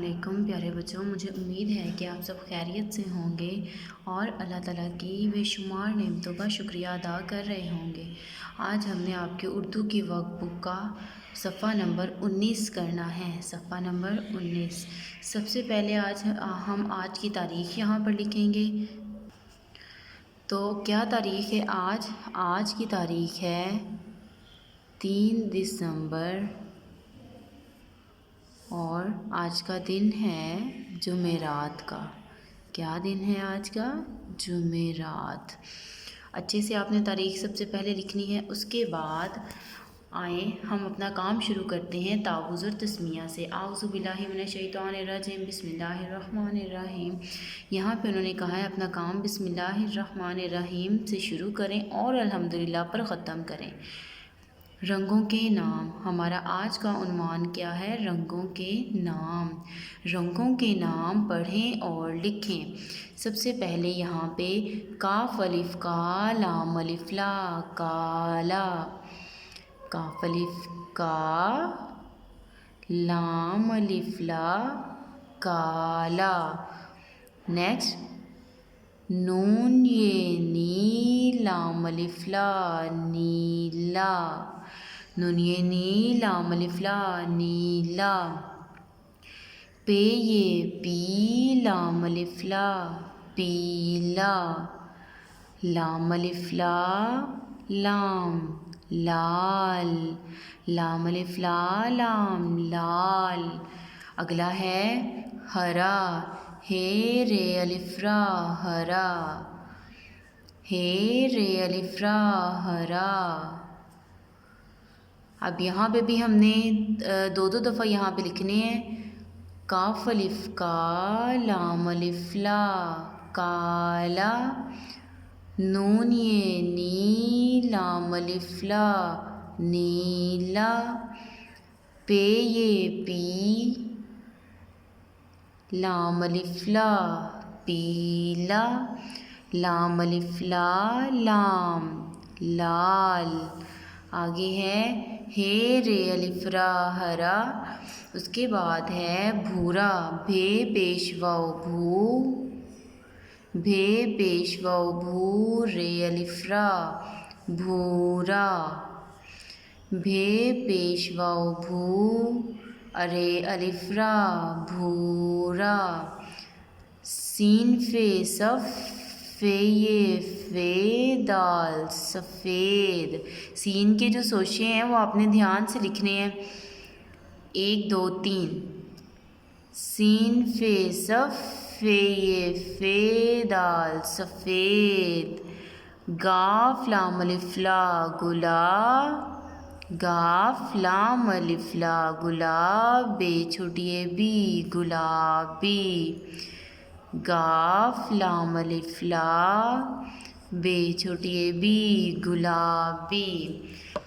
अस्सलामुअलैकुम प्यारे बच्चों, मुझे उम्मीद है कि आप सब खैरियत से होंगे और अल्लाह ताला की बेशुमार नेमतों का शुक्रिया अदा कर रहे होंगे। आज हमने आपके उर्दू की वर्कबुक का सफ़ा नंबर 19 करना है। सफ़ा नंबर 19। सबसे पहले हम आज की तारीख़ यहाँ पर लिखेंगे। तो क्या तारीख़ है आज? आज की तारीख़ है 3 दिसंबर और आज का दिन है जुमेरात का। क्या दिन है आज का? जुमेरात। अच्छे से आपने तारीख़ सबसे पहले लिखनी है। उसके बाद आए हम अपना काम शुरू करते हैं तावुज़ और तस्मिया से। आऊज़ु बिल्लाहि मिनश शैतानिर रजीम बिस्मिल्लाहिर रहमानिर रहीम। यहाँ पे उन्होंने कहा है अपना काम बिस्मिल्लाहिर रहमानिर रहीम से शुरू करें और अल्हम्दुलिल्लाह पर ख़त्म करें। रंगों के नाम। हमारा आज का उन्वान क्या है? रंगों के नाम। रंगों के नाम पढ़ें और लिखें। सबसे पहले यहाँ पे काफ अलिफ का, लाम अलिफ ला, काला। काफ अलिफ का, लाम अलिफ ला, काला। नेक्स्ट नून ये नी, लाम अलिफ ला, नीला। नून ये नी, लाम अलिफ ला, नीला। पे ये पी, लाम अलिफ ला, पीला। लाम अलिफ ला, लाम, लाल। लाम अलिफ ला, लाम, लाल। अगला है हरा। हे रे अलिफ रा, हरा। हे रे अलिफ रा, हरा। अब यहाँ पे भी हमने दो दफ़ा यहाँ पे लिखने हैं। काफ अलिफ का, लाम अलिफ ला, काला। नून ये नी, लाम अलिफ ला, नीला। पे ये पी, लाम अलिफ ला, पीला। लाम अलिफ ला, लाम, लाल। आगे है हे रे अलिफ रा, हरा। उसके बाद है भूरा। भे पेशवाओ भू, भे पेशवाओ भू, रे अलिफ रा, भूरा। भे पेशवाओ भू, अरे अलिफ रा, भूरा। सीन फे सफ, फे ये फे दाल, सफ़ेद। सीन के जो सोशे हैं वो आपने ध्यान से लिखने हैं। 1 2 3। सीन फे सफ, फे ये फे दाल, सफ़ेद। गाफ लाम अलिफ ला, गुला। गाफ लाम अलिफ ला, गुलाब। बे छोटिए बी, गुलाबी। गाफ लाम अलिफ ला, बे छोटिए बी, गुलाबी।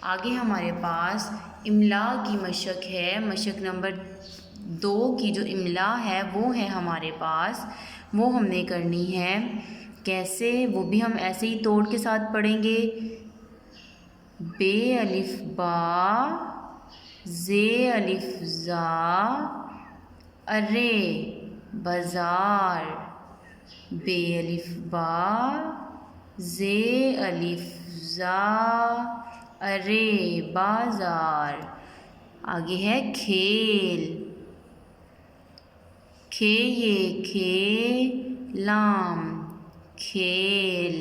आगे हमारे पास इमला की मशक है। मशक नंबर 2 की जो इमला है वो है हमारे पास, वो हमने करनी है। कैसे? वो भी हम ऐसे ही तोड़ के साथ पढ़ेंगे। बे अलिफ बा, जे अलिफ जा, अरे बाज़ार। बे अलिफ बा, जे अलिफ जा, अरे बाज़ार। आगे है खेल। खे ये खे, लाम, खेल।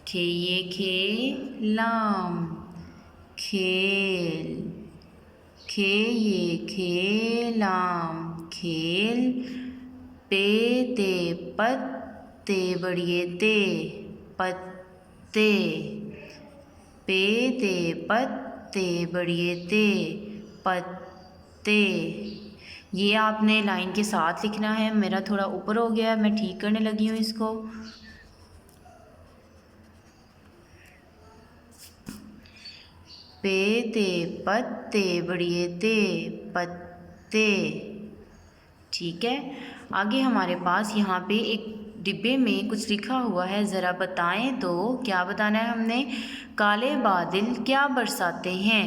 खे ये खे, लाम, खेल। खे ये खे, लाम, खेल। पे ते पत्ते बड़िए ते, पत्ते। पे ते पत्ते बड़िए ते, पत्ते। ये आपने लाइन के साथ लिखना है। मेरा थोड़ा ऊपर हो गया, मैं ठीक करने लगी हूँ इसको। पे ते पत्ते बड़िए ते, पत्ते। ठीक है। आगे हमारे पास यहाँ पे एक डिब्बे में कुछ लिखा हुआ है, ज़रा बताएं तो क्या बताना है हमने? काले बादल क्या बरसाते हैं?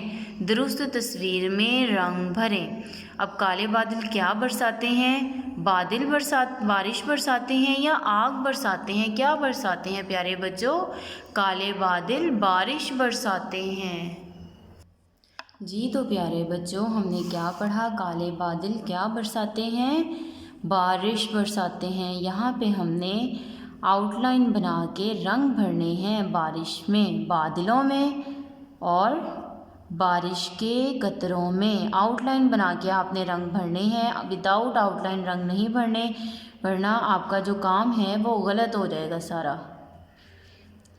दुरुस्त तस्वीर में रंग भरें। अब काले बादल क्या बरसाते हैं? बारिश बरसाते हैं या आग बरसाते हैं? क्या बरसाते हैं प्यारे बच्चों? काले बादल बारिश बरसाते हैं। जी तो प्यारे बच्चों, हमने क्या पढ़ा? काले बादल क्या बरसाते हैं? बारिश बरसाते हैं। यहाँ पे हमने आउटलाइन बना के रंग भरने हैं बारिश में, बादलों में और बारिश के कतरों में। आउटलाइन बना के आपने रंग भरने हैं, विदाउट आउटलाइन रंग नहीं भरने, वरना आपका जो काम है वो गलत हो जाएगा सारा।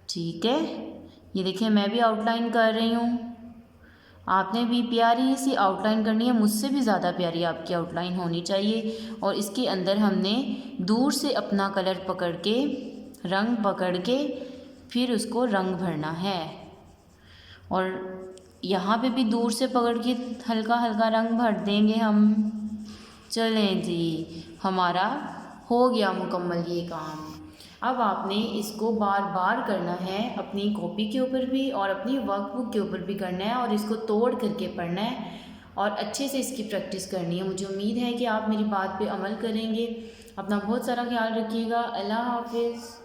ठीक है, ये देखिए मैं भी आउटलाइन कर रही हूँ, आपने भी प्यारी सी आउटलाइन करनी है, मुझसे भी ज़्यादा प्यारी आपकी आउटलाइन होनी चाहिए। और इसके अंदर हमने दूर से अपना कलर पकड़ के, रंग पकड़ के फिर उसको रंग भरना है। और यहाँ पे भी दूर से पकड़ के हल्का हल्का रंग भर देंगे हम। चलें जी, हमारा हो गया मुकम्मल ये काम। अब आपने इसको बार बार करना है, अपनी कॉपी के ऊपर भी और अपनी वर्कबुक के ऊपर भी करना है, और इसको तोड़ करके पढ़ना है और अच्छे से इसकी प्रैक्टिस करनी है। मुझे उम्मीद है कि आप मेरी बात पे अमल करेंगे। अपना बहुत सारा ख्याल रखिएगा। अल्लाह हाफिज़।